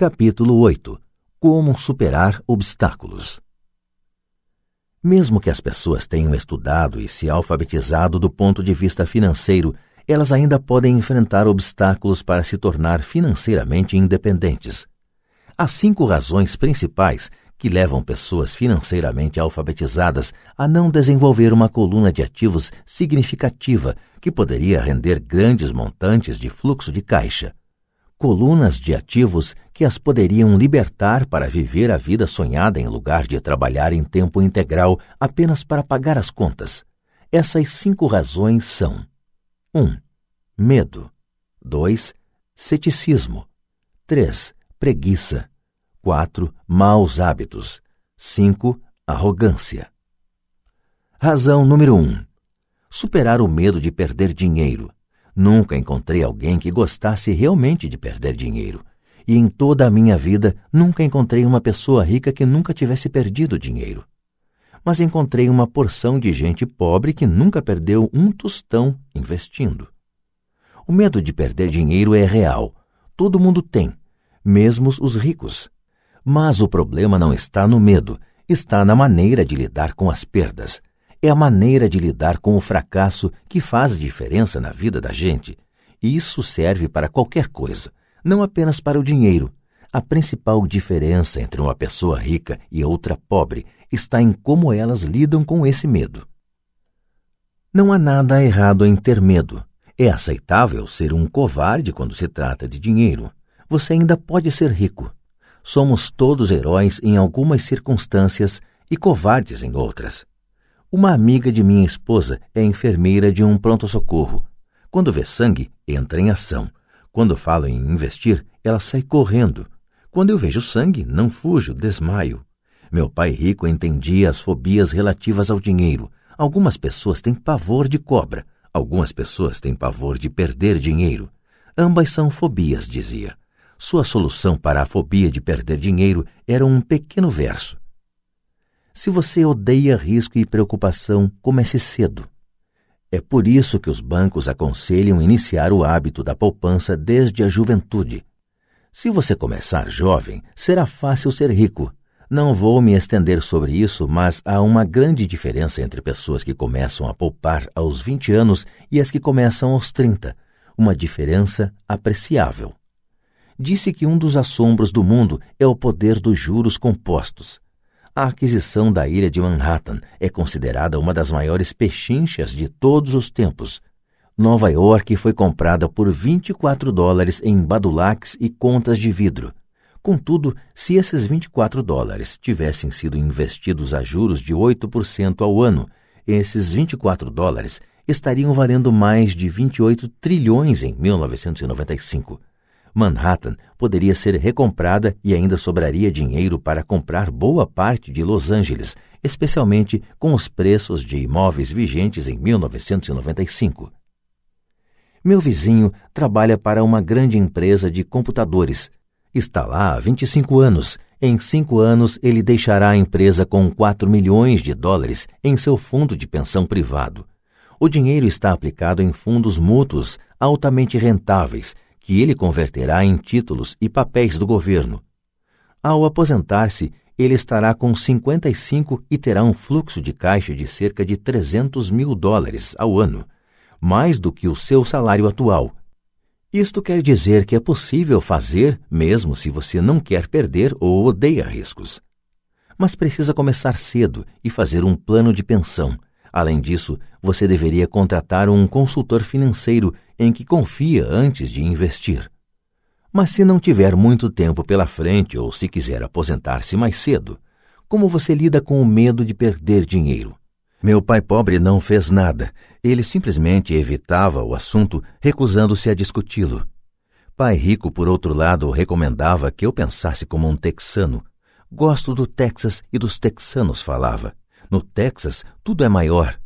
Capítulo 8. Como superar obstáculos. Mesmo que as pessoas tenham estudado e se alfabetizado do ponto de vista financeiro, elas ainda podem enfrentar obstáculos para se tornar financeiramente independentes. Há 5 razões principais que levam pessoas financeiramente alfabetizadas a não desenvolver uma coluna de ativos significativa que poderia render grandes montantes de fluxo de caixa. Colunas de ativos que as poderiam libertar para viver a vida sonhada em lugar de trabalhar em tempo integral apenas para pagar as contas. Essas 5 razões são: 1. Medo. 2. Ceticismo. 3. Preguiça. 4. Maus hábitos. 5. Arrogância. Razão número 1. Superar o medo de perder dinheiro. Nunca encontrei alguém que gostasse realmente de perder dinheiro. E em toda a minha vida, nunca encontrei uma pessoa rica que nunca tivesse perdido dinheiro. Mas encontrei uma porção de gente pobre que nunca perdeu um tostão investindo. O medo de perder dinheiro é real. Todo mundo tem, mesmo os ricos. Mas o problema não está no medo, está na maneira de lidar com as perdas. É a maneira de lidar com o fracasso que faz a diferença na vida da gente. E isso serve para qualquer coisa, não apenas para o dinheiro. A principal diferença entre uma pessoa rica e outra pobre está em como elas lidam com esse medo. Não há nada errado em ter medo. É aceitável ser um covarde quando se trata de dinheiro. Você ainda pode ser rico. Somos todos heróis em algumas circunstâncias e covardes em outras. Uma amiga de minha esposa é enfermeira de um pronto-socorro. Quando vê sangue, entra em ação. Quando falo em investir, ela sai correndo. Quando eu vejo sangue, não fujo, desmaio. Meu pai rico entendia as fobias relativas ao dinheiro. Algumas pessoas têm pavor de cobra. Algumas pessoas têm pavor de perder dinheiro. Ambas são fobias, dizia. Sua solução para a fobia de perder dinheiro era um pequeno verso. Se você odeia risco e preocupação, comece cedo. É por isso que os bancos aconselham iniciar o hábito da poupança desde a juventude. Se você começar jovem, será fácil ser rico. Não vou me estender sobre isso, mas há uma grande diferença entre pessoas que começam a poupar aos 20 anos e as que começam aos 30. Uma diferença apreciável. Disse que um dos assombros do mundo é o poder dos juros compostos. A aquisição da ilha de Manhattan é considerada uma das maiores pechinchas de todos os tempos. Nova York foi comprada por $24 em badulaques e contas de vidro. Contudo, se esses $24 tivessem sido investidos a juros de 8% ao ano, esses $24 estariam valendo mais de 28 trilhões em 1995. Manhattan poderia ser recomprada e ainda sobraria dinheiro para comprar boa parte de Los Angeles, especialmente com os preços de imóveis vigentes em 1995. Meu vizinho trabalha para uma grande empresa de computadores. Está lá há 25 anos. Em 5 anos, ele deixará a empresa com $4 milhões em seu fundo de pensão privado. O dinheiro está aplicado em fundos mútuos altamente rentáveis, que ele converterá em títulos e papéis do governo. Ao aposentar-se, ele estará com 55 e terá um fluxo de caixa de cerca de $300 mil ao ano, mais do que o seu salário atual. Isto quer dizer que é possível fazer mesmo se você não quer perder ou odeia riscos. Mas precisa começar cedo e fazer um plano de pensão. Além disso, você deveria contratar um consultor financeiro em que confia antes de investir. Mas se não tiver muito tempo pela frente ou se quiser aposentar-se mais cedo, como você lida com o medo de perder dinheiro? Meu pai pobre não fez nada. Ele simplesmente evitava o assunto, recusando-se a discuti-lo. Pai rico, por outro lado, recomendava que eu pensasse como um texano. Gosto do Texas e dos texanos, falava. No Texas, tudo é maior.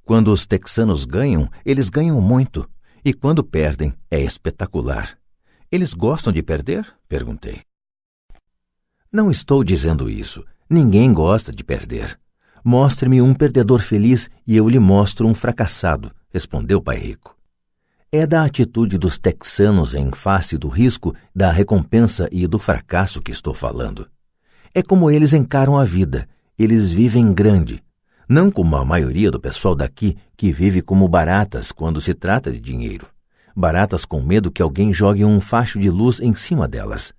Quando os texanos ganham, eles ganham muito. E quando perdem, é espetacular. Eles gostam de perder? Perguntei. Não estou dizendo isso. Ninguém gosta de perder. Mostre-me um perdedor feliz e eu lhe mostro um fracassado, respondeu o pai rico. É da atitude dos texanos em face do risco, da recompensa e do fracasso que estou falando. É como eles encaram a vida. Eles vivem grande. Não como a maioria do pessoal daqui, que vive como baratas quando se trata de dinheiro. Baratas com medo que alguém jogue um facho de luz em cima delas.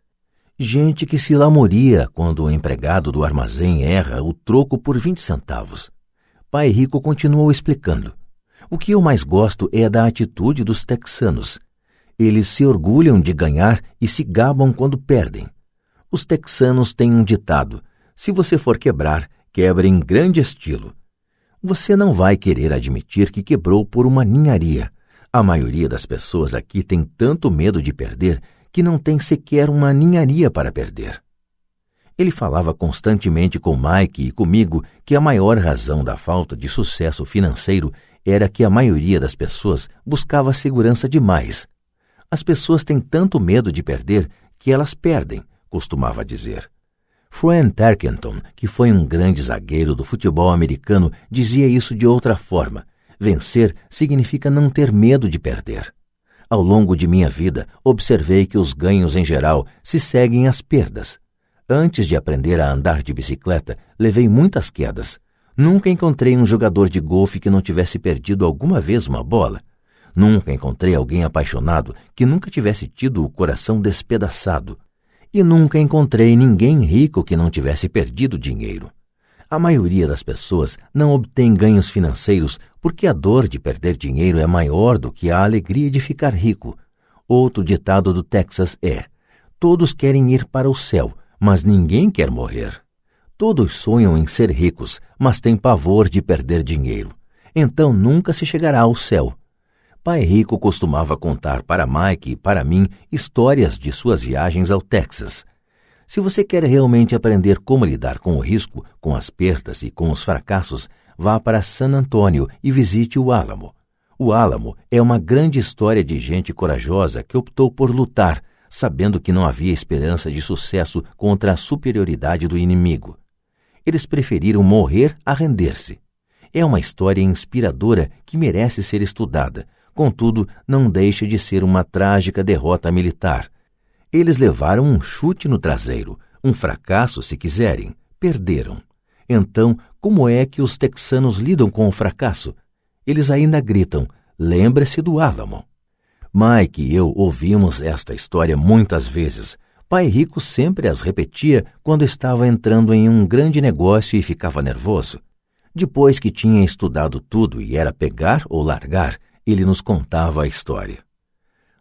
Gente que se lamoria quando o empregado do armazém erra o troco por 20 centavos. Pai Rico continuou explicando. O que eu mais gosto é da atitude dos texanos. Eles se orgulham de ganhar e se gabam quando perdem. Os texanos têm um ditado: se você for quebrar, quebre em grande estilo. Você não vai querer admitir que quebrou por uma ninharia. A maioria das pessoas aqui tem tanto medo de perder que não tem sequer uma ninharia para perder. Ele falava constantemente com Mike e comigo que a maior razão da falta de sucesso financeiro era que a maioria das pessoas buscava segurança demais. As pessoas têm tanto medo de perder que elas perdem, costumava dizer. Fran Tarkenton, que foi um grande zagueiro do futebol americano, dizia isso de outra forma. Vencer significa não ter medo de perder. Ao longo de minha vida, observei que os ganhos em geral se seguem às perdas. Antes de aprender a andar de bicicleta, levei muitas quedas. Nunca encontrei um jogador de golfe que não tivesse perdido alguma vez uma bola. Nunca encontrei alguém apaixonado que nunca tivesse tido o coração despedaçado. E nunca encontrei ninguém rico que não tivesse perdido dinheiro. A maioria das pessoas não obtém ganhos financeiros porque a dor de perder dinheiro é maior do que a alegria de ficar rico. Outro ditado do Texas é: todos querem ir para o céu, mas ninguém quer morrer. Todos sonham em ser ricos, mas têm pavor de perder dinheiro. Então nunca se chegará ao céu. Pai Rico costumava contar para Mike e para mim histórias de suas viagens ao Texas. Se você quer realmente aprender como lidar com o risco, com as perdas e com os fracassos, vá para San Antônio e visite o Álamo. O Álamo é uma grande história de gente corajosa que optou por lutar, sabendo que não havia esperança de sucesso contra a superioridade do inimigo. Eles preferiram morrer a render-se. É uma história inspiradora que merece ser estudada, contudo, não deixa de ser uma trágica derrota militar. Eles levaram um chute no traseiro, um fracasso, se quiserem, perderam. Então, como é que os texanos lidam com o fracasso? Eles ainda gritam: lembre-se do Álamo. Mike e eu ouvimos esta história muitas vezes. Pai Rico sempre as repetia quando estava entrando em um grande negócio e ficava nervoso. Depois que tinha estudado tudo e era pegar ou largar, ele nos contava a história.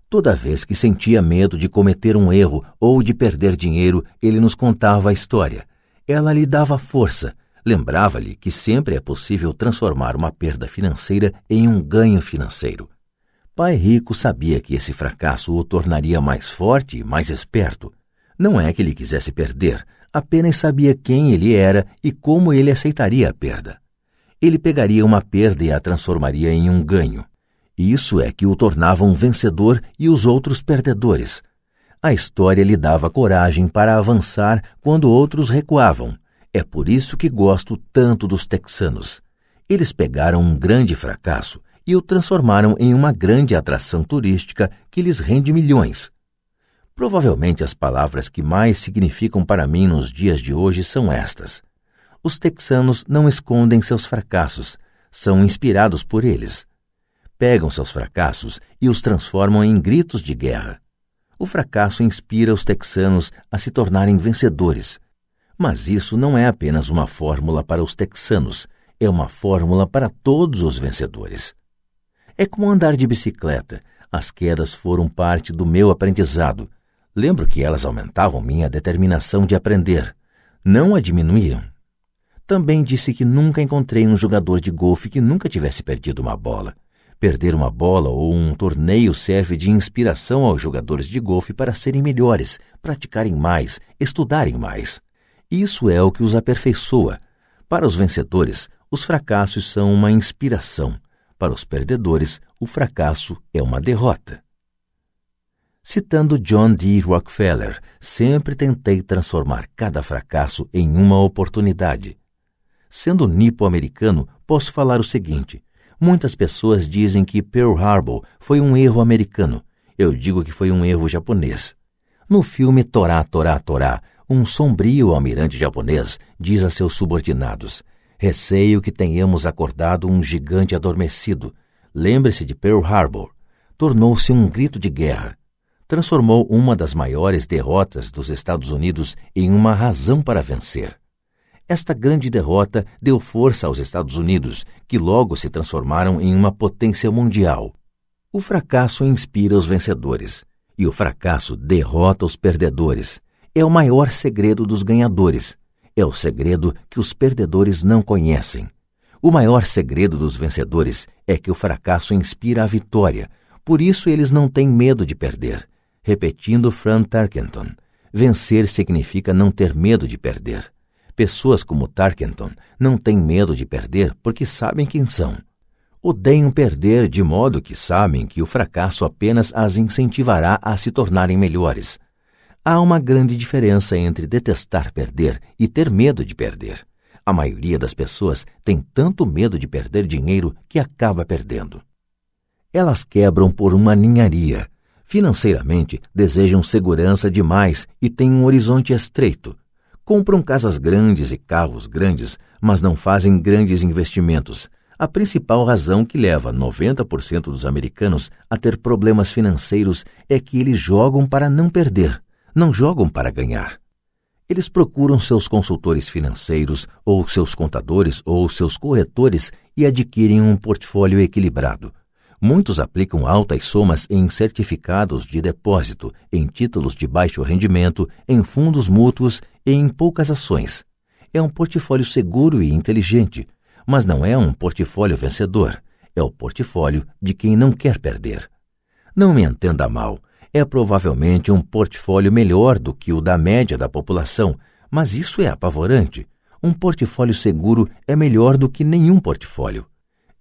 Toda vez que sentia medo de cometer um erro ou de perder dinheiro, ele nos contava a história. Ela lhe dava força, lembrava-lhe que sempre é possível transformar uma perda financeira em um ganho financeiro. Pai Rico sabia que esse fracasso o tornaria mais forte e mais esperto. Não é que ele quisesse perder, apenas sabia quem ele era e como ele aceitaria a perda. Ele pegaria uma perda e a transformaria em um ganho. Isso é que o tornava um vencedor e os outros perdedores. A história lhe dava coragem para avançar quando outros recuavam. É por isso que gosto tanto dos texanos. Eles pegaram um grande fracasso e o transformaram em uma grande atração turística que lhes rende milhões. Provavelmente as palavras que mais significam para mim nos dias de hoje são estas. Os texanos não escondem seus fracassos, são inspirados por eles. Pegam seus fracassos e os transformam em gritos de guerra. O fracasso inspira os texanos a se tornarem vencedores. Mas isso não é apenas uma fórmula para os texanos, é uma fórmula para todos os vencedores. É como andar de bicicleta. As quedas foram parte do meu aprendizado. Lembro que elas aumentavam minha determinação de aprender. Não a diminuíam. Também disse que nunca encontrei um jogador de golfe que nunca tivesse perdido uma bola. Perder uma bola ou um torneio serve de inspiração aos jogadores de golfe para serem melhores, praticarem mais, estudarem mais. Isso é o que os aperfeiçoa. Para os vencedores, os fracassos são uma inspiração. Para os perdedores, o fracasso é uma derrota. Citando John D. Rockefeller, sempre tentei transformar cada fracasso em uma oportunidade. Sendo nipo-americano, posso falar o seguinte: Muitas pessoas dizem que Pearl Harbor foi um erro americano. Eu digo que foi um erro japonês. No filme Torá, Torá, Torá, um sombrio almirante japonês diz a seus subordinados: receio que tenhamos acordado um gigante adormecido. Lembre-se de Pearl Harbor. Tornou-se um grito de guerra. Transformou uma das maiores derrotas dos Estados Unidos em uma razão para vencer. Esta grande derrota deu força aos Estados Unidos, que logo se transformaram em uma potência mundial. O fracasso inspira os vencedores, e o fracasso derrota os perdedores. É o maior segredo dos ganhadores. É o segredo que os perdedores não conhecem. O maior segredo dos vencedores é que o fracasso inspira a vitória. Por isso eles não têm medo de perder. Repetindo Frank Tarkenton, vencer significa não ter medo de perder. Pessoas como Tarkenton não têm medo de perder porque sabem quem são. Odeiam perder de modo que sabem que o fracasso apenas as incentivará a se tornarem melhores. Há uma grande diferença entre detestar perder e ter medo de perder. A maioria das pessoas tem tanto medo de perder dinheiro que acaba perdendo. Elas quebram por uma ninharia. Financeiramente, desejam segurança demais e têm um horizonte estreito. Compram casas grandes e carros grandes, mas não fazem grandes investimentos. A principal razão que leva 90% dos americanos a ter problemas financeiros é que eles jogam para não perder, não jogam para ganhar. Eles procuram seus consultores financeiros, ou seus contadores, ou seus corretores e adquirem um portfólio equilibrado. Muitos aplicam altas somas em certificados de depósito, em títulos de baixo rendimento, em fundos mútuos e em poucas ações. É um portfólio seguro e inteligente, mas não é um portfólio vencedor. É o portfólio de quem não quer perder. Não me entenda mal, é provavelmente um portfólio melhor do que o da média da população, mas isso é apavorante. Um portfólio seguro é melhor do que nenhum portfólio.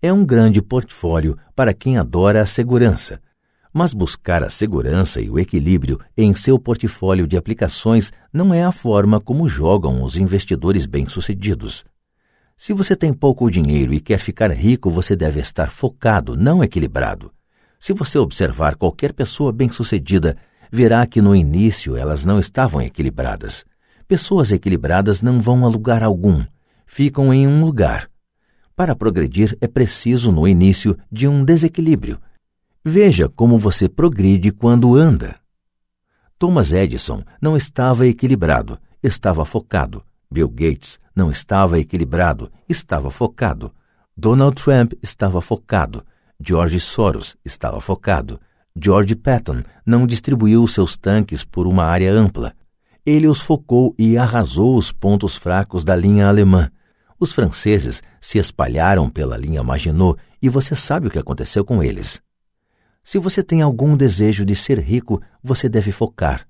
É um grande portfólio para quem adora a segurança. Mas buscar a segurança e o equilíbrio em seu portfólio de aplicações não é a forma como jogam os investidores bem-sucedidos. Se você tem pouco dinheiro e quer ficar rico, você deve estar focado, não equilibrado. Se você observar qualquer pessoa bem-sucedida, verá que no início elas não estavam equilibradas. Pessoas equilibradas não vão a lugar algum, ficam em um lugar. Para progredir é preciso, no início, de um desequilíbrio. Veja como você progride quando anda. Thomas Edison não estava equilibrado, estava focado. Bill Gates não estava equilibrado, estava focado. Donald Trump estava focado. George Soros estava focado. George Patton não distribuiu seus tanques por uma área ampla. Ele os focou e arrasou os pontos fracos da linha alemã. Os franceses se espalharam pela linha Maginot e você sabe o que aconteceu com eles. Se você tem algum desejo de ser rico, você deve focar.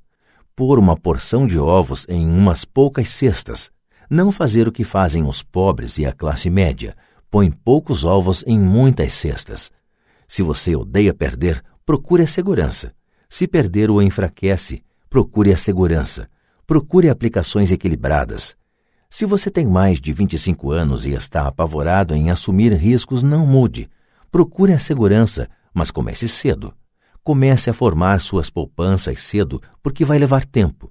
Pôr uma porção de ovos em umas poucas cestas. Não fazer o que fazem os pobres e a classe média. Põe poucos ovos em muitas cestas. Se você odeia perder, procure a segurança. Se perder o enfraquece, procure a segurança. Procure aplicações equilibradas. Se você tem mais de 25 anos e está apavorado em assumir riscos, não mude. Procure a segurança, mas comece cedo. Comece a formar suas poupanças cedo, porque vai levar tempo.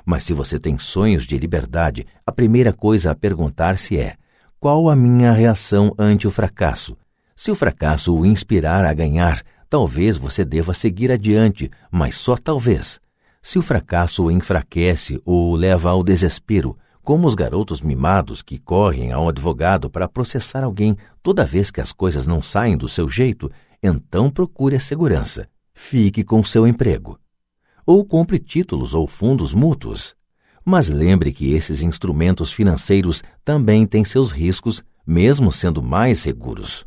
Mas se você tem sonhos de liberdade, a primeira coisa a perguntar-se é: qual a minha reação ante o fracasso? Se o fracasso o inspirar a ganhar, talvez você deva seguir adiante, mas só talvez. Se o fracasso o enfraquece ou o leva ao desespero, como os garotos mimados que correm ao advogado para processar alguém toda vez que as coisas não saem do seu jeito, então procure a segurança. Fique com seu emprego. Ou compre títulos ou fundos mútuos. Mas lembre que esses instrumentos financeiros também têm seus riscos, mesmo sendo mais seguros.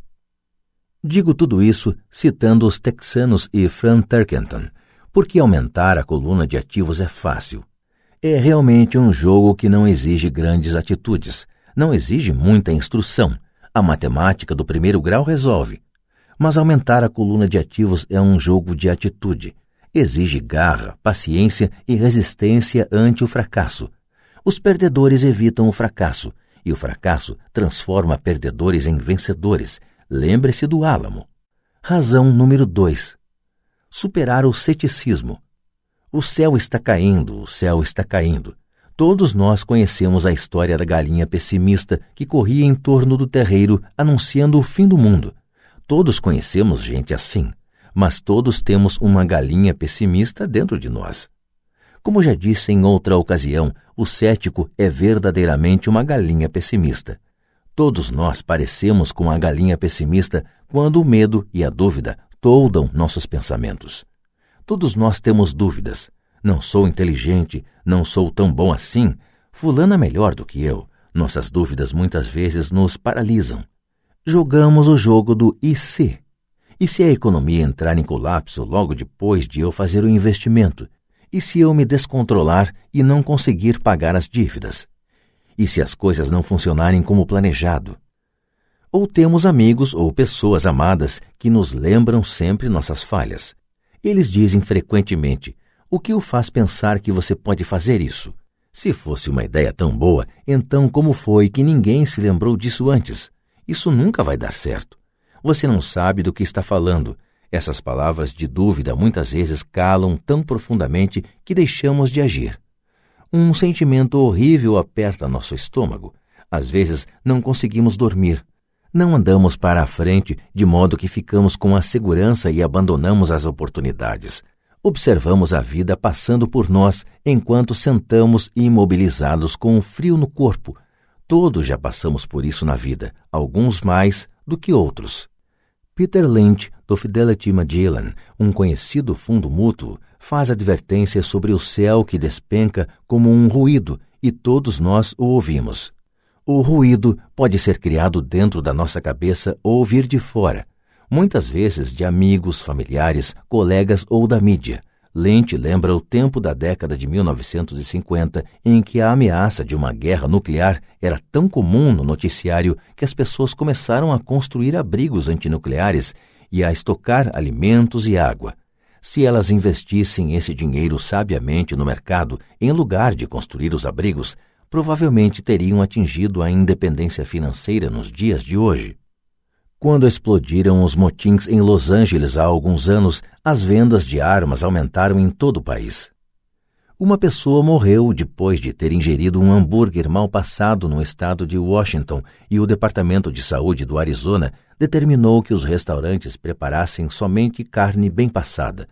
Digo tudo isso citando os texanos e Frank Tarkenton, porque aumentar a coluna de ativos é fácil. É realmente um jogo que não exige grandes atitudes, não exige muita instrução. A matemática do primeiro grau resolve. Mas aumentar a coluna de ativos é um jogo de atitude. Exige garra, paciência e resistência ante o fracasso. Os perdedores evitam o fracasso, e o fracasso transforma perdedores em vencedores. Lembre-se do álamo. Razão número 2. Superar o ceticismo. O céu está caindo, o céu está caindo. Todos nós conhecemos a história da galinha pessimista que corria em torno do terreiro anunciando o fim do mundo. Todos conhecemos gente assim, mas todos temos uma galinha pessimista dentro de nós. Como já disse em outra ocasião, o cético é verdadeiramente uma galinha pessimista. Todos nós parecemos com a galinha pessimista quando o medo e a dúvida toldam nossos pensamentos. Todos nós temos dúvidas. Não sou inteligente, não sou tão bom assim, fulano é melhor do que eu. Nossas dúvidas muitas vezes nos paralisam. Jogamos o jogo do e se? E se a economia entrar em colapso logo depois de eu fazer o investimento? E se eu me descontrolar e não conseguir pagar as dívidas? E se as coisas não funcionarem como planejado? Ou temos amigos ou pessoas amadas que nos lembram sempre nossas falhas. Eles dizem frequentemente: o que o faz pensar que você pode fazer isso? Se fosse uma ideia tão boa, então como foi que ninguém se lembrou disso antes? Isso nunca vai dar certo. Você não sabe do que está falando. Essas palavras de dúvida muitas vezes calam tão profundamente que deixamos de agir. Um sentimento horrível aperta nosso estômago. Às vezes não conseguimos dormir. Não andamos para a frente, de modo que ficamos com a segurança e abandonamos as oportunidades. Observamos a vida passando por nós enquanto sentamos imobilizados com um frio no corpo. Todos já passamos por isso na vida, alguns mais do que outros. Peter Lynch, do Fidelity Magellan, um conhecido fundo mútuo, faz advertência sobre o céu que despenca como um ruído e todos nós o ouvimos. O ruído pode ser criado dentro da nossa cabeça ou vir de fora, muitas vezes de amigos, familiares, colegas ou da mídia. Lynch lembra o tempo da década de 1950 em que a ameaça de uma guerra nuclear era tão comum no noticiário que as pessoas começaram a construir abrigos antinucleares e a estocar alimentos e água. Se elas investissem esse dinheiro sabiamente no mercado, em lugar de construir os abrigos, provavelmente teriam atingido a independência financeira nos dias de hoje. Quando explodiram os motins em Los Angeles há alguns anos, as vendas de armas aumentaram em todo o país. Uma pessoa morreu depois de ter ingerido um hambúrguer mal passado no estado de Washington e o Departamento de Saúde do Arizona determinou que os restaurantes preparassem somente carne bem passada.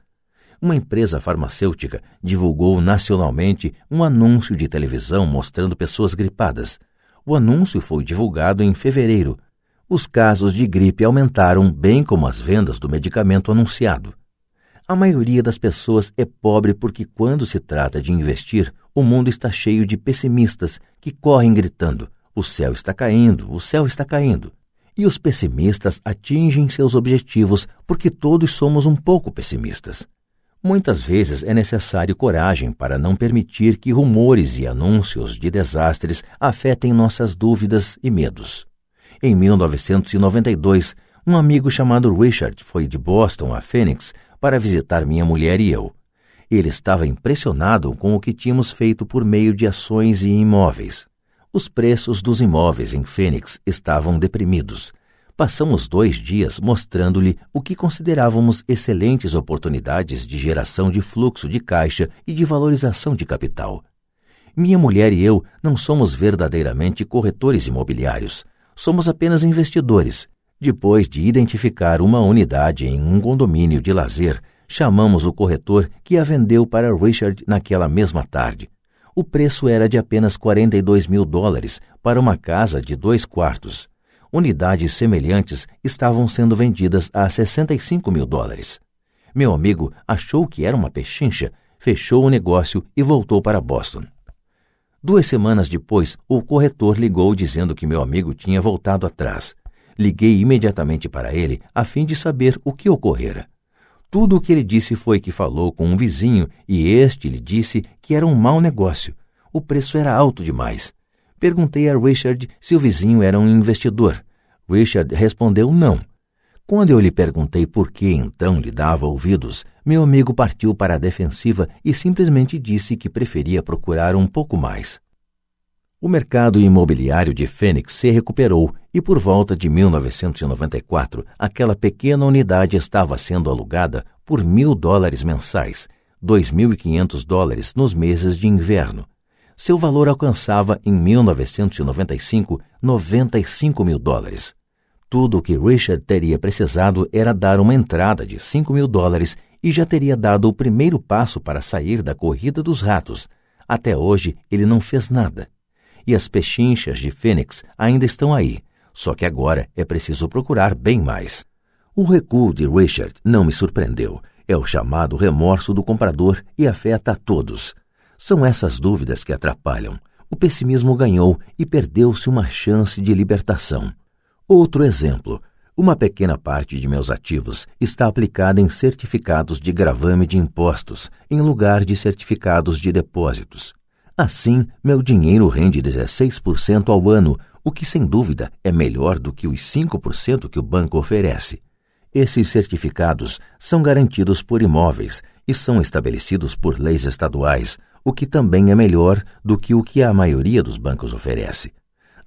Uma empresa farmacêutica divulgou nacionalmente um anúncio de televisão mostrando pessoas gripadas. O anúncio foi divulgado em fevereiro. Os casos de gripe aumentaram, bem como as vendas do medicamento anunciado. A maioria das pessoas é pobre porque, quando se trata de investir, o mundo está cheio de pessimistas que correm gritando: o céu está caindo, o céu está caindo. E os pessimistas atingem seus objetivos porque todos somos um pouco pessimistas. Muitas vezes é necessário coragem para não permitir que rumores e anúncios de desastres afetem nossas dúvidas e medos. Em 1992, um amigo chamado Richard foi de Boston a Phoenix para visitar minha mulher e eu. Ele estava impressionado com o que tínhamos feito por meio de ações e imóveis. Os preços dos imóveis em Phoenix estavam deprimidos. Passamos 2 dias mostrando-lhe o que considerávamos excelentes oportunidades de geração de fluxo de caixa e de valorização de capital. Minha mulher e eu não somos verdadeiramente corretores imobiliários. Somos apenas investidores. Depois de identificar uma unidade em um condomínio de lazer, chamamos o corretor que a vendeu para Richard naquela mesma tarde. O preço era de apenas $42.000 para uma casa de 2 quartos. Unidades semelhantes estavam sendo vendidas a $65.000. Meu amigo achou que era uma pechincha, fechou o negócio e voltou para Boston. 2 semanas depois, o corretor ligou dizendo que meu amigo tinha voltado atrás. Liguei imediatamente para ele a fim de saber o que ocorrera. Tudo o que ele disse foi que falou com um vizinho e este lhe disse que era um mau negócio. O preço era alto demais. Perguntei a Richard se o vizinho era um investidor. Richard respondeu não. Quando eu lhe perguntei por que então lhe dava ouvidos, meu amigo partiu para a defensiva e simplesmente disse que preferia procurar um pouco mais. O mercado imobiliário de Phoenix se recuperou e, por volta de 1994, aquela pequena unidade estava sendo alugada por $1.000 mensais, $2.500 nos meses de inverno. Seu valor alcançava, em 1995, $95 mil. Tudo o que Richard teria precisado era dar uma entrada de $5 mil e já teria dado o primeiro passo para sair da corrida dos ratos. Até hoje, ele não fez nada. E as pechinchas de Phoenix ainda estão aí, só que agora é preciso procurar bem mais. O recuo de Richard não me surpreendeu. É o chamado remorso do comprador e afeta a todos. São essas dúvidas que atrapalham. O pessimismo ganhou e perdeu-se uma chance de libertação. Outro exemplo. Uma pequena parte de meus ativos está aplicada em certificados de gravame de impostos, em lugar de certificados de depósitos. Assim, meu dinheiro rende 16% ao ano, o que sem dúvida é melhor do que os 5% que o banco oferece. Esses certificados são garantidos por imóveis e são estabelecidos por leis estaduais, o que também é melhor do que o que a maioria dos bancos oferece.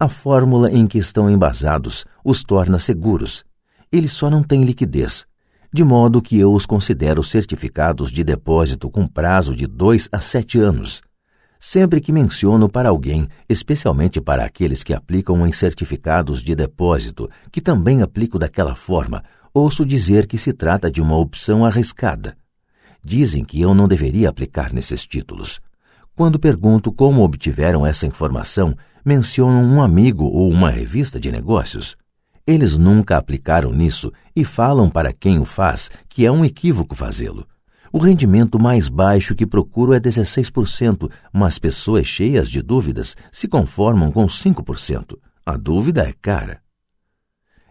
A fórmula em que estão embasados os torna seguros. Eles só não têm liquidez, de modo que eu os considero certificados de depósito com prazo de 2 a 7 anos. Sempre que menciono para alguém, especialmente para aqueles que aplicam em certificados de depósito, que também aplico daquela forma, ouço dizer que se trata de uma opção arriscada. Dizem que eu não deveria aplicar nesses títulos. Quando pergunto como obtiveram essa informação, mencionam um amigo ou uma revista de negócios. Eles nunca aplicaram nisso e falam para quem o faz que é um equívoco fazê-lo. O rendimento mais baixo que procuro é 16%, mas pessoas cheias de dúvidas se conformam com 5%. A dúvida é cara.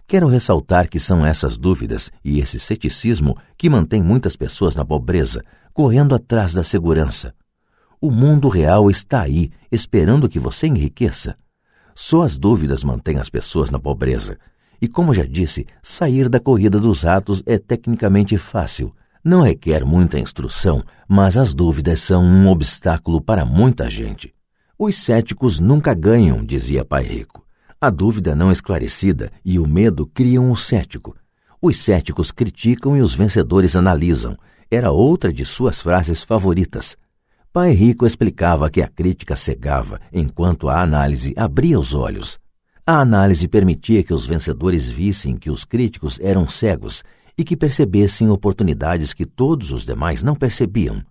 Quero ressaltar que são essas dúvidas e esse ceticismo que mantém muitas pessoas na pobreza, correndo atrás da segurança. O mundo real está aí, esperando que você enriqueça. Só as dúvidas mantêm as pessoas na pobreza. E como já disse, sair da corrida dos ratos é tecnicamente fácil. Não requer muita instrução, mas as dúvidas são um obstáculo para muita gente. Os céticos nunca ganham, dizia Pai Rico. A dúvida não esclarecida e o medo criam o cético. Os céticos criticam e os vencedores analisam. Era outra de suas frases favoritas. Pai Rico explicava que a crítica cegava, enquanto a análise abria os olhos. A análise permitia que os vencedores vissem que os críticos eram cegos e que percebessem oportunidades que todos os demais não percebiam.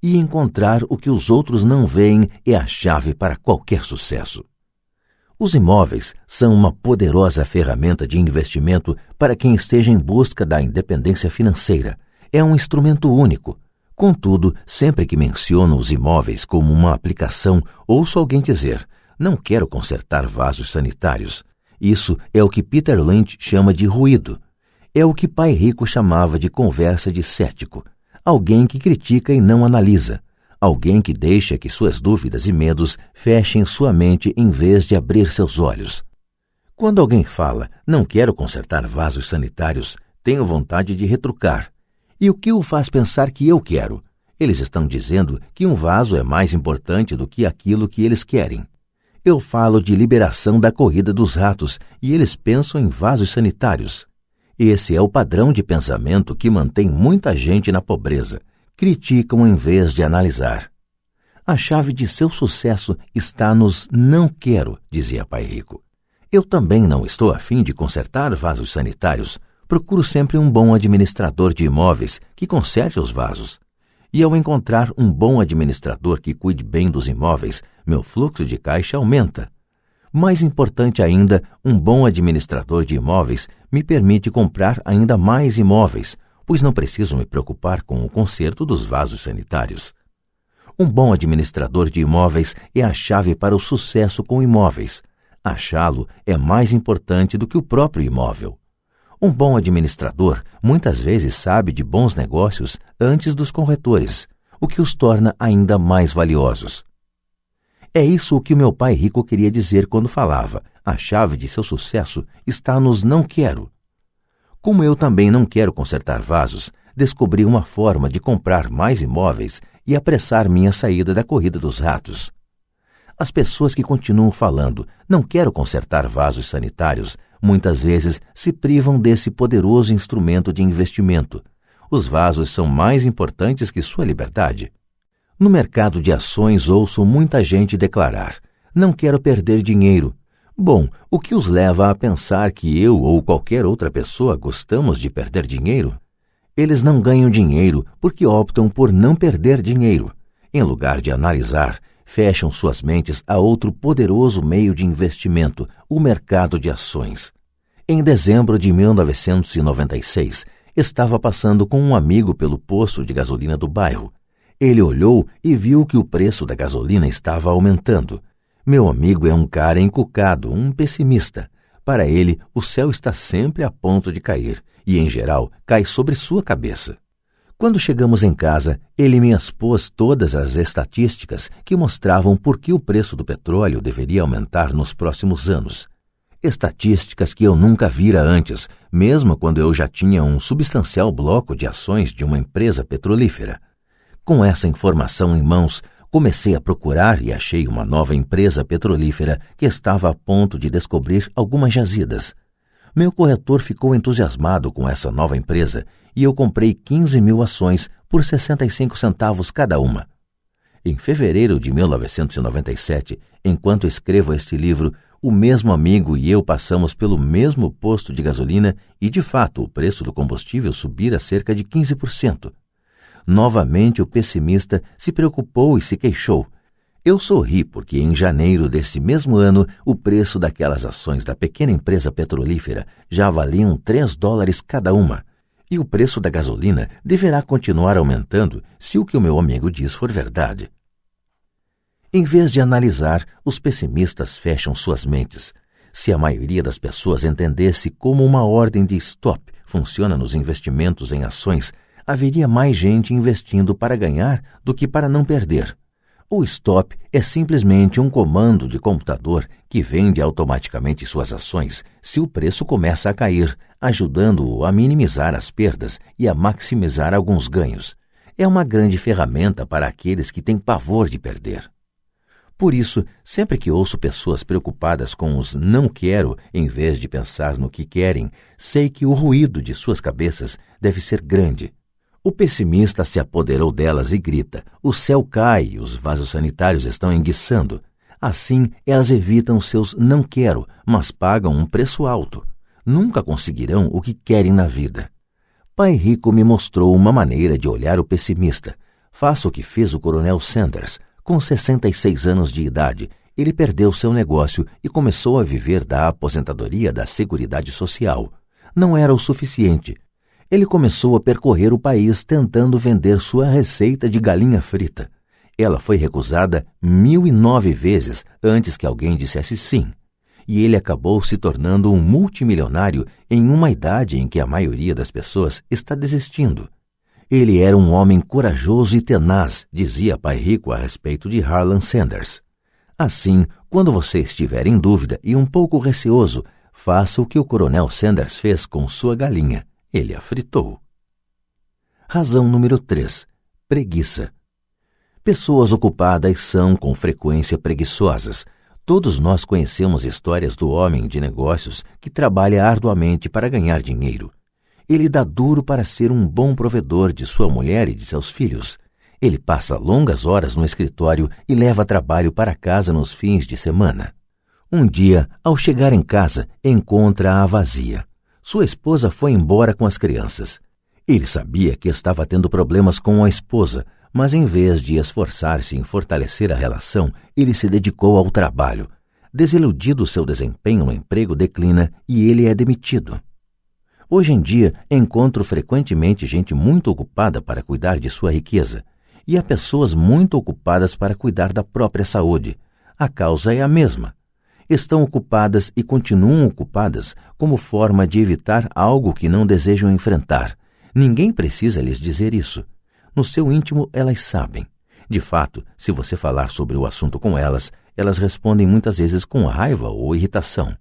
E encontrar o que os outros não veem é a chave para qualquer sucesso. Os imóveis são uma poderosa ferramenta de investimento para quem esteja em busca da independência financeira. É um instrumento único. Contudo, sempre que menciono os imóveis como uma aplicação, ouço alguém dizer: não quero consertar vasos sanitários. Isso é o que Peter Lynch chama de ruído. É o que Pai Rico chamava de conversa de cético. Alguém que critica e não analisa. Alguém que deixa que suas dúvidas e medos fechem sua mente em vez de abrir seus olhos. Quando alguém fala, não quero consertar vasos sanitários, tenho vontade de retrucar. E o que o faz pensar que eu quero? Eles estão dizendo que um vaso é mais importante do que aquilo que eles querem. Eu falo de liberação da corrida dos ratos e eles pensam em vasos sanitários. Esse é o padrão de pensamento que mantém muita gente na pobreza. Criticam em vez de analisar. A chave de seu sucesso está nos não quero, dizia Pai Rico. Eu também não estou a fim de consertar vasos sanitários. Procuro sempre um bom administrador de imóveis que conserte os vasos. E ao encontrar um bom administrador que cuide bem dos imóveis, meu fluxo de caixa aumenta. Mais importante ainda, um bom administrador de imóveis me permite comprar ainda mais imóveis, pois não preciso me preocupar com o conserto dos vasos sanitários. Um bom administrador de imóveis é a chave para o sucesso com imóveis. Achá-lo é mais importante do que o próprio imóvel. Um bom administrador muitas vezes sabe de bons negócios antes dos corretores, o que os torna ainda mais valiosos. É isso o que o meu pai rico queria dizer quando falava: a chave de seu sucesso está nos não quero. Como eu também não quero consertar vasos, descobri uma forma de comprar mais imóveis e apressar minha saída da corrida dos ratos. As pessoas que continuam falando, não quero consertar vasos sanitários, muitas vezes se privam desse poderoso instrumento de investimento. Os vasos são mais importantes que sua liberdade. No mercado de ações ouço muita gente declarar: não quero perder dinheiro. Bom, o que os leva a pensar que eu ou qualquer outra pessoa gostamos de perder dinheiro? Eles não ganham dinheiro porque optam por não perder dinheiro. Em lugar de analisar, fecham suas mentes a outro poderoso meio de investimento, o mercado de ações. Em dezembro de 1996, estava passando com um amigo pelo posto de gasolina do bairro. Ele olhou e viu que o preço da gasolina estava aumentando. Meu amigo é um cara encucado, um pessimista. Para ele, o céu está sempre a ponto de cair e, em geral, cai sobre sua cabeça. Quando chegamos em casa, ele me expôs todas as estatísticas que mostravam por que o preço do petróleo deveria aumentar nos próximos anos. Estatísticas que eu nunca vira antes, mesmo quando eu já tinha um substancial bloco de ações de uma empresa petrolífera. Com essa informação em mãos, comecei a procurar e achei uma nova empresa petrolífera que estava a ponto de descobrir algumas jazidas. Meu corretor ficou entusiasmado com essa nova empresa e eu comprei 15.000 ações por 65 centavos cada uma. Em fevereiro de 1997, enquanto escrevo este livro, o mesmo amigo e eu passamos pelo mesmo posto de gasolina e, de fato, o preço do combustível subira cerca de 15%. Novamente o pessimista se preocupou e se queixou. Eu sorri porque em janeiro desse mesmo ano o preço daquelas ações da pequena empresa petrolífera já valiam $3 cada uma. E o preço da gasolina deverá continuar aumentando se o que o meu amigo diz for verdade. Em vez de analisar, os pessimistas fecham suas mentes. Se a maioria das pessoas entendesse como uma ordem de stop funciona nos investimentos em ações, haveria mais gente investindo para ganhar do que para não perder. O stop é simplesmente um comando de computador que vende automaticamente suas ações se o preço começa a cair, ajudando-o a minimizar as perdas e a maximizar alguns ganhos. É uma grande ferramenta para aqueles que têm pavor de perder. Por isso, sempre que ouço pessoas preocupadas com os não quero em vez de pensar no que querem, sei que o ruído de suas cabeças deve ser grande. O pessimista se apoderou delas e grita: o céu cai e os vasos sanitários estão enguiçando. Assim, elas evitam seus não quero, mas pagam um preço alto. Nunca conseguirão o que querem na vida. Pai Rico me mostrou uma maneira de olhar o pessimista. Faça o que fez o Coronel Sanders. Com 66 anos de idade, ele perdeu seu negócio e começou a viver da aposentadoria da Seguridade Social. Não era o suficiente. Ele começou a percorrer o país tentando vender sua receita de galinha frita. Ela foi recusada 1.009 vezes antes que alguém dissesse sim. E ele acabou se tornando um multimilionário em uma idade em que a maioria das pessoas está desistindo. Ele era um homem corajoso e tenaz, dizia Pai Rico a respeito de Harlan Sanders. Assim, quando você estiver em dúvida e um pouco receoso, faça o que o Coronel Sanders fez com sua galinha. Ele a fritou. Razão número 3. Preguiça. Pessoas ocupadas são, com frequência, preguiçosas. Todos nós conhecemos histórias do homem de negócios que trabalha arduamente para ganhar dinheiro. Ele dá duro para ser um bom provedor de sua mulher e de seus filhos. Ele passa longas horas no escritório e leva trabalho para casa nos fins de semana. Um dia, ao chegar em casa, encontra-a vazia. Sua esposa foi embora com as crianças. Ele sabia que estava tendo problemas com a esposa, mas em vez de esforçar-se em fortalecer a relação, ele se dedicou ao trabalho. Desiludido, seu desempenho no emprego declina e ele é demitido. Hoje em dia, encontro frequentemente gente muito ocupada para cuidar de sua riqueza, e há pessoas muito ocupadas para cuidar da própria saúde. A causa é a mesma. Estão ocupadas e continuam ocupadas como forma de evitar algo que não desejam enfrentar. Ninguém precisa lhes dizer isso. No seu íntimo, elas sabem. De fato, se você falar sobre o assunto com elas, elas respondem muitas vezes com raiva ou irritação.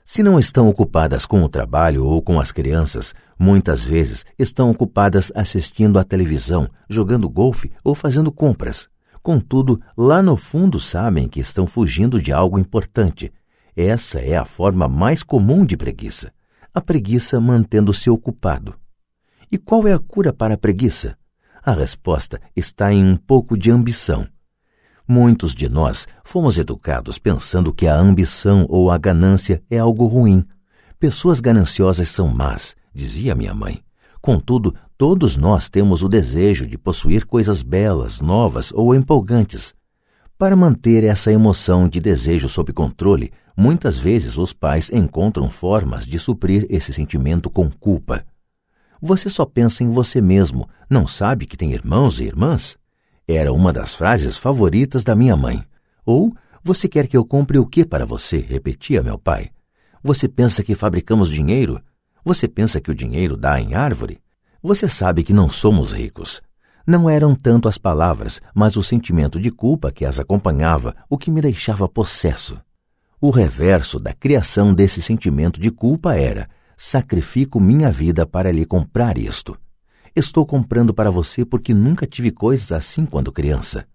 Se não estão ocupadas com o trabalho ou com as crianças, muitas vezes estão ocupadas assistindo à televisão, jogando golfe ou fazendo compras. Contudo, lá no fundo sabem que estão fugindo de algo importante. Essa é a forma mais comum de preguiça. A preguiça mantendo-se ocupado. E qual é a cura para a preguiça? A resposta está em um pouco de ambição. Muitos de nós fomos educados pensando que a ambição ou a ganância é algo ruim. Pessoas gananciosas são más, dizia minha mãe. Contudo, todos nós temos o desejo de possuir coisas belas, novas ou empolgantes. Para manter essa emoção de desejo sob controle, muitas vezes os pais encontram formas de suprir esse sentimento com culpa. Você só pensa em você mesmo, não sabe que tem irmãos e irmãs? Era uma das frases favoritas da minha mãe. Ou, você quer que eu compre o que para você? Repetia meu pai. Você pensa que fabricamos dinheiro? Você pensa que o dinheiro dá em árvore? Você sabe que não somos ricos. Não eram tanto as palavras, mas o sentimento de culpa que as acompanhava, o que me deixava possesso. O reverso da criação desse sentimento de culpa era: sacrifico minha vida para lhe comprar isto. Estou comprando para você porque nunca tive coisas assim quando criança.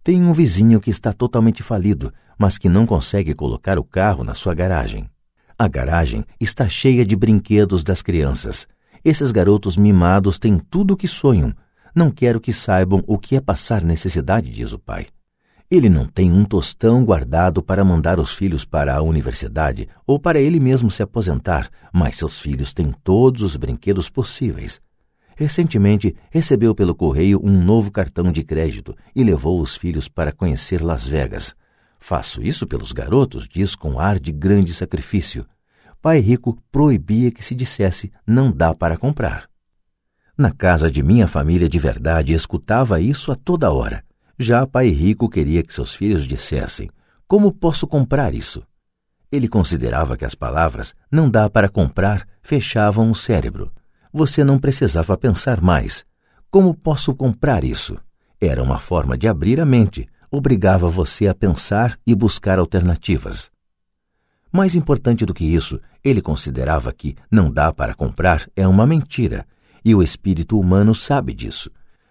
Tenho um vizinho que está totalmente falido, mas que não consegue colocar o carro na sua garagem. A garagem está cheia de brinquedos das crianças. Esses garotos mimados têm tudo o que sonham. Não quero que saibam o que é passar necessidade, diz o pai. Ele não tem um tostão guardado para mandar os filhos para a universidade ou para ele mesmo se aposentar, mas seus filhos têm todos os brinquedos possíveis. Recentemente, recebeu pelo correio um novo cartão de crédito e levou os filhos para conhecer Las Vegas. Faço isso pelos garotos, diz com ar de grande sacrifício. Pai rico proibia que se dissesse não dá para comprar. Na casa de minha família de verdade escutava isso a toda hora. Já pai rico queria que seus filhos dissessem: como posso comprar isso? Ele considerava que as palavras não dá para comprar fechavam o cérebro. Você não precisava pensar mais. Como posso comprar isso? Era uma forma de abrir a mente. Obrigava você a pensar e buscar alternativas. Mais importante do que isso, ele considerava que não dá para comprar é uma mentira, e o espírito humano sabe disso.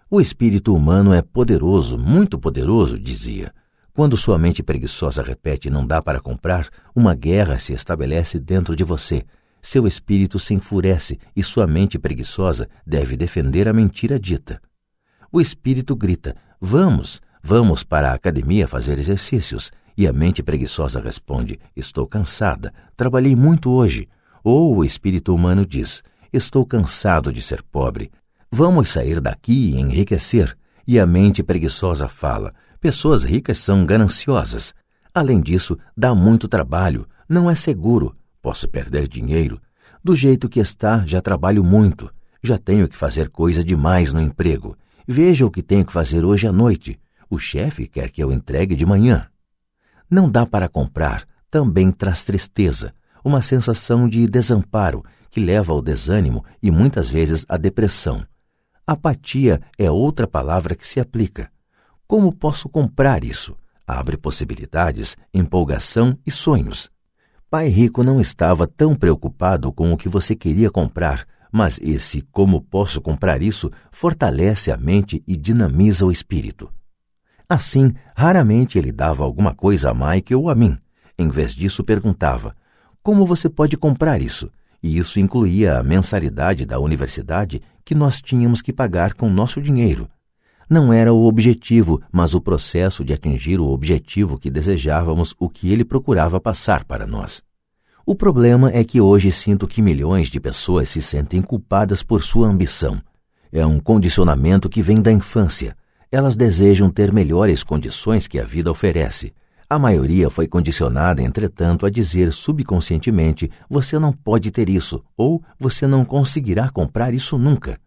O espírito humano é poderoso, muito poderoso, dizia. Quando sua mente preguiçosa repete não dá para comprar, uma guerra se estabelece dentro de você. Seu espírito se enfurece e sua mente preguiçosa deve defender a mentira dita. O espírito grita: vamos para a academia fazer exercícios. E a mente preguiçosa responde: estou cansada, trabalhei muito hoje. Ou o espírito humano diz: estou cansado de ser pobre. Vamos sair daqui e enriquecer. E a mente preguiçosa fala: pessoas ricas são gananciosas. Além disso, dá muito trabalho, não é seguro. Posso perder dinheiro. Do jeito que está, já trabalho muito. Já tenho que fazer coisa demais no emprego. Veja o que tenho que fazer hoje à noite. O chefe quer que eu entregue de manhã. Não dá para comprar também traz tristeza, uma sensação de desamparo que leva ao desânimo e muitas vezes à depressão. Apatia é outra palavra que se aplica. Como posso comprar isso? Abre possibilidades, empolgação e sonhos. Pai rico não estava tão preocupado com o que você queria comprar, mas esse como posso comprar isso fortalece a mente e dinamiza o espírito. Assim, raramente ele dava alguma coisa a Mike ou a mim. Em vez disso, perguntava: como você pode comprar isso? E isso incluía a mensalidade da universidade que nós tínhamos que pagar com nosso dinheiro. Não era o objetivo, mas o processo de atingir o objetivo que desejávamos, o que ele procurava passar para nós. O problema é que hoje sinto que milhões de pessoas se sentem culpadas por sua ambição. É um condicionamento que vem da infância. Elas desejam ter melhores condições que a vida oferece. A maioria foi condicionada, entretanto, a dizer subconscientemente: você não pode ter isso, ou você não conseguirá comprar isso nunca.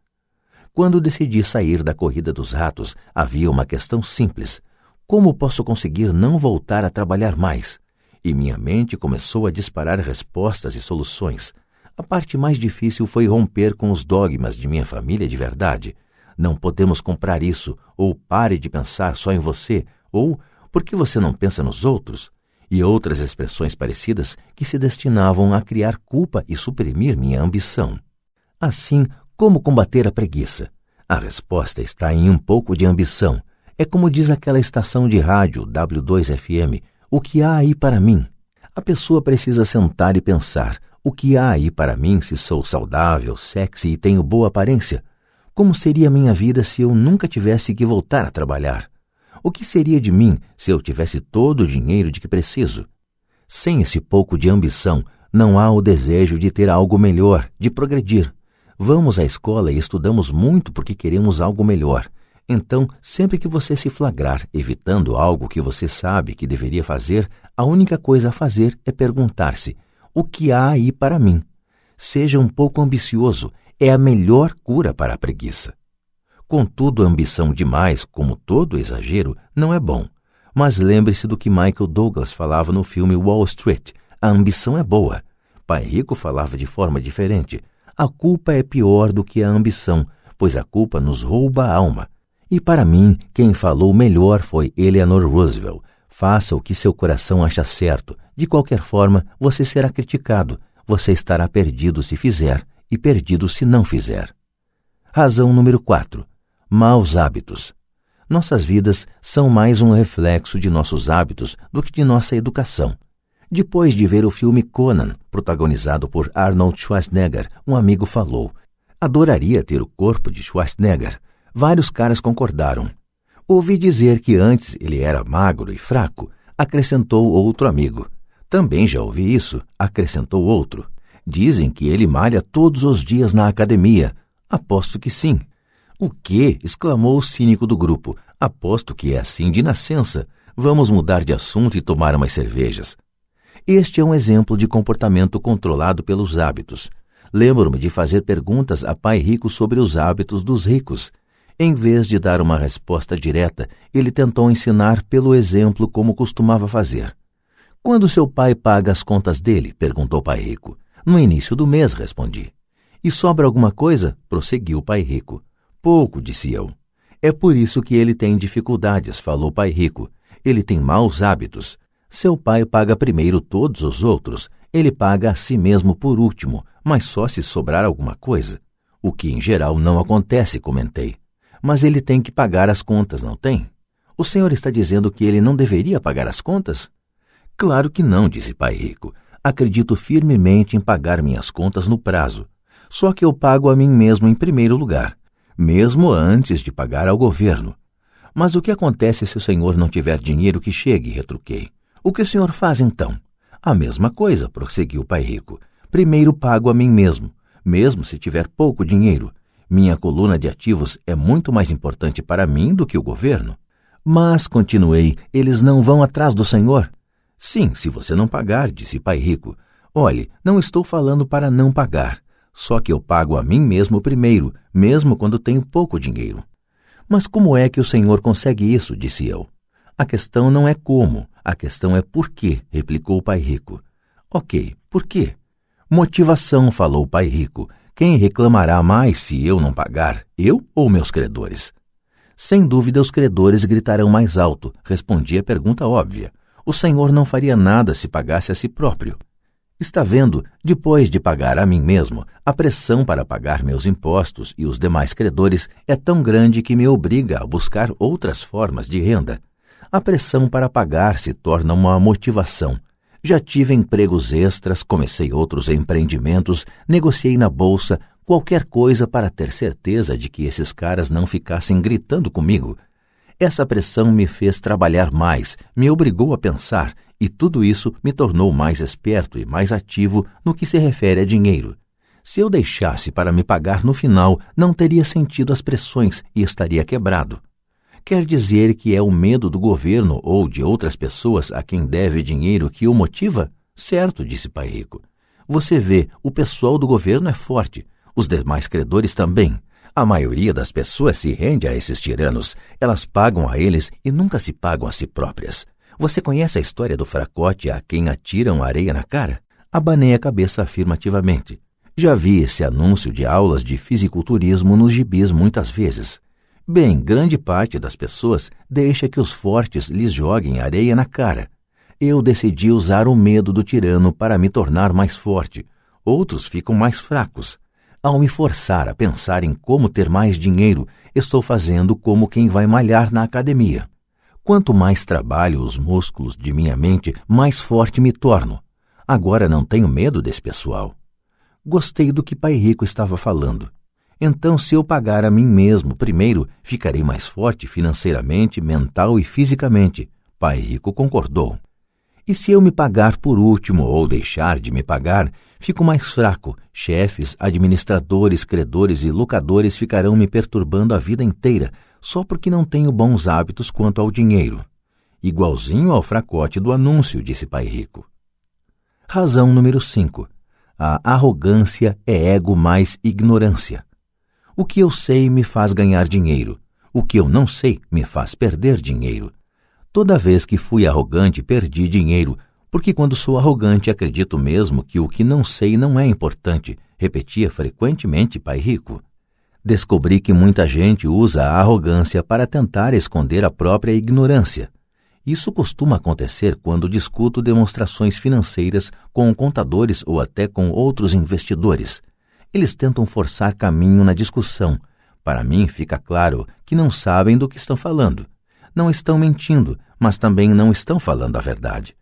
Quando decidi sair da corrida dos ratos, havia uma questão simples: como posso conseguir não voltar a trabalhar mais? E minha mente começou a disparar respostas e soluções. A parte mais difícil foi romper com os dogmas de minha família de verdade. Não podemos comprar isso, ou pare de pensar só em você, ou por que você não pensa nos outros? E outras expressões parecidas que se destinavam a criar culpa e suprimir minha ambição. Assim, como combater a preguiça? A resposta está em um pouco de ambição. É como diz aquela estação de rádio W2FM, o que há aí para mim? A pessoa precisa sentar e pensar, o que há aí para mim se sou saudável, sexy e tenho boa aparência? Como seria a minha vida se eu nunca tivesse que voltar a trabalhar? O que seria de mim se eu tivesse todo o dinheiro de que preciso? Sem esse pouco de ambição, não há o desejo de ter algo melhor, de progredir. Vamos à escola e estudamos muito porque queremos algo melhor. Então, sempre que você se flagrar evitando algo que você sabe que deveria fazer, a única coisa a fazer é perguntar-se, o que há aí para mim? Seja um pouco ambicioso, é a melhor cura para a preguiça. Contudo, a ambição demais, como todo exagero, não é bom. Mas lembre-se do que Michael Douglas falava no filme Wall Street, a ambição é boa. Pai Rico falava de forma diferente, a culpa é pior do que a ambição, pois a culpa nos rouba a alma. E para mim, quem falou melhor foi Eleanor Roosevelt. Faça o que seu coração acha certo. De qualquer forma, você será criticado. Você estará perdido se fizer e perdido se não fizer. Razão número 4. Maus hábitos. Nossas vidas são mais um reflexo de nossos hábitos do que de nossa educação. Depois de ver o filme Conan, protagonizado por Arnold Schwarzenegger, um amigo falou: adoraria ter o corpo de Schwarzenegger. Vários caras concordaram. Ouvi dizer que antes ele era magro e fraco, acrescentou outro amigo. Também já ouvi isso, acrescentou outro. Dizem que ele malha todos os dias na academia. Aposto que sim. O quê? Exclamou o cínico do grupo. Aposto que é assim de nascença. Vamos mudar de assunto e tomar umas cervejas. Este é um exemplo de comportamento controlado pelos hábitos. Lembro-me de fazer perguntas a Pai Rico sobre os hábitos dos ricos. Em vez de dar uma resposta direta, ele tentou ensinar pelo exemplo como costumava fazer. Quando seu pai paga as contas dele? Perguntou Pai Rico. No início do mês, respondi. E sobra alguma coisa? Prosseguiu Pai Rico. Pouco, disse eu. É por isso que ele tem dificuldades, falou Pai Rico. Ele tem maus hábitos. Seu pai paga primeiro todos os outros. Ele paga a si mesmo por último, mas só se sobrar alguma coisa. O que em geral não acontece, comentei. Mas ele tem que pagar as contas, não tem? O senhor está dizendo que ele não deveria pagar as contas? Claro que não, disse Pai Rico. Acredito firmemente em pagar minhas contas no prazo. Só que eu pago a mim mesmo em primeiro lugar, mesmo antes de pagar ao governo. Mas o que acontece se o senhor não tiver dinheiro que chegue? Retruquei. O que o senhor faz então? A mesma coisa, prosseguiu Pai Rico. Primeiro pago a mim mesmo, mesmo se tiver pouco dinheiro. Minha coluna de ativos é muito mais importante para mim do que o governo. Mas, continuei, eles não vão atrás do senhor? Sim, se você não pagar, disse Pai Rico. Olhe, não estou falando para não pagar. Só que eu pago a mim mesmo primeiro, mesmo quando tenho pouco dinheiro. Mas como é que o senhor consegue isso? Disse eu. A questão não é como, a questão é por quê, replicou Pai Rico. Ok, por quê? Motivação, falou Pai Rico. Quem reclamará mais se eu não pagar, eu ou meus credores? Sem dúvida os credores gritarão mais alto, respondi a pergunta óbvia. O senhor não faria nada se pagasse a si próprio. Está vendo, depois de pagar a mim mesmo, a pressão para pagar meus impostos e os demais credores é tão grande que me obriga a buscar outras formas de renda. A pressão para pagar se torna uma motivação. Já tive empregos extras, comecei outros empreendimentos, negociei na bolsa, qualquer coisa para ter certeza de que esses caras não ficassem gritando comigo. Essa pressão me fez trabalhar mais, me obrigou a pensar, e tudo isso me tornou mais esperto e mais ativo no que se refere a dinheiro. Se eu deixasse para me pagar no final, não teria sentido as pressões e estaria quebrado. Quer dizer que é o medo do governo ou de outras pessoas a quem deve dinheiro que o motiva? Certo, disse Pai Rico. Você vê, o pessoal do governo é forte, os demais credores também. A maioria das pessoas se rende a esses tiranos, elas pagam a eles e nunca se pagam a si próprias. Você conhece a história do fracote a quem atiram areia na cara? Abanei a cabeça afirmativamente. Já vi esse anúncio de aulas de fisiculturismo nos gibis muitas vezes. Bem, grande parte das pessoas deixa que os fortes lhes joguem areia na cara. Eu decidi usar o medo do tirano para me tornar mais forte. Outros ficam mais fracos. Ao me forçar a pensar em como ter mais dinheiro, estou fazendo como quem vai malhar na academia. Quanto mais trabalho os músculos de minha mente, mais forte me torno. Agora não tenho medo desse pessoal. Gostei do que Pai Rico estava falando. Então, se eu pagar a mim mesmo primeiro, ficarei mais forte financeiramente, mental e fisicamente. Pai Rico concordou. E se eu me pagar por último ou deixar de me pagar, fico mais fraco. Chefes, administradores, credores e locadores ficarão me perturbando a vida inteira, só porque não tenho bons hábitos quanto ao dinheiro. Igualzinho ao fracote do anúncio, disse Pai Rico. Razão número 5. A arrogância é ego mais ignorância. O que eu sei me faz ganhar dinheiro. O que eu não sei me faz perder dinheiro. Toda vez que fui arrogante, perdi dinheiro, porque quando sou arrogante acredito mesmo que o que não sei não é importante, repetia frequentemente Pai Rico. Descobri que muita gente usa a arrogância para tentar esconder a própria ignorância. Isso costuma acontecer quando discuto demonstrações financeiras com contadores ou até com outros investidores. Eles tentam forçar caminho na discussão. Para mim fica claro que não sabem do que estão falando. Não estão mentindo, mas também não estão falando a verdade.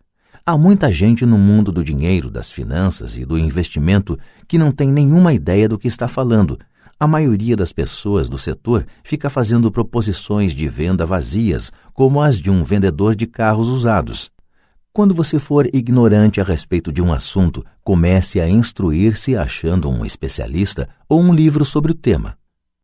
Há muita gente no mundo do dinheiro, das finanças e do investimento que não tem nenhuma ideia do que está falando. A maioria das pessoas do setor fica fazendo proposições de venda vazias, como as de um vendedor de carros usados. Quando você for ignorante a respeito de um assunto, comece a instruir-se achando um especialista ou um livro sobre o tema.